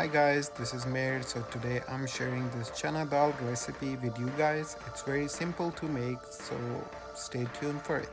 Hi guys, this is Mair. So today I'm sharing this Chana Dal recipe with you guys. It's very simple to make, so stay tuned for it.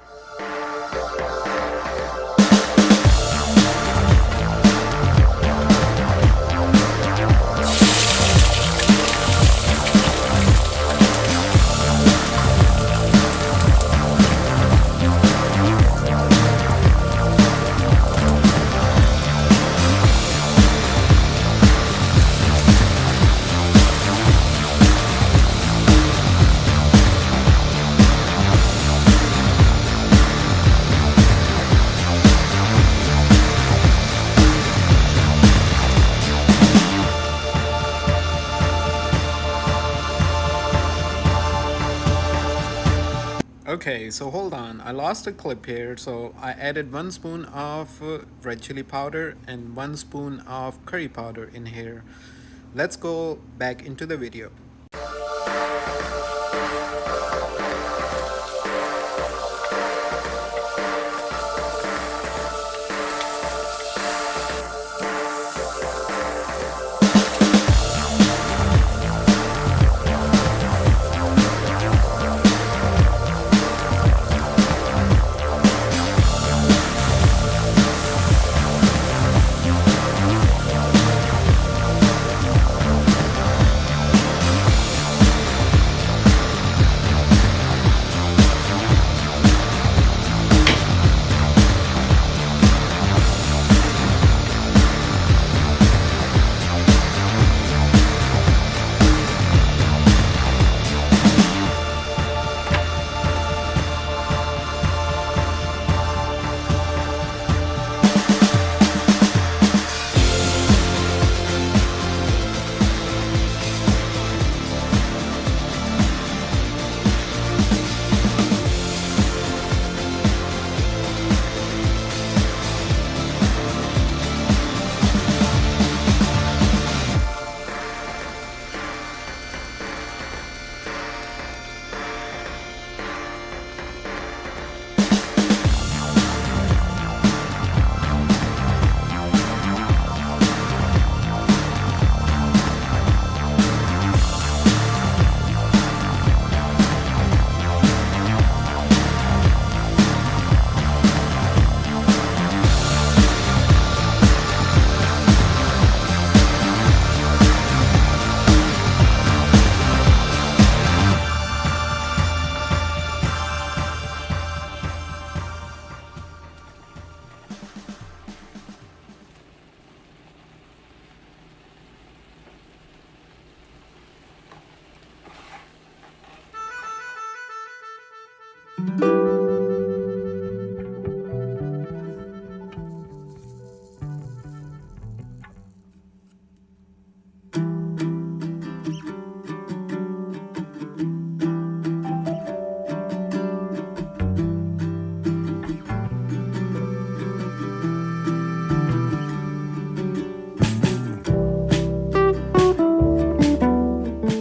Okay, so hold on. I lost a clip here. So I added 1 spoon of red chili powder and 1 spoon of curry powder in here. Let's go back into the video.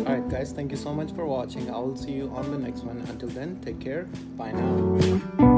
Alright guys, thank you so much for watching. I will see you on the next one. Until then, take care. Bye now.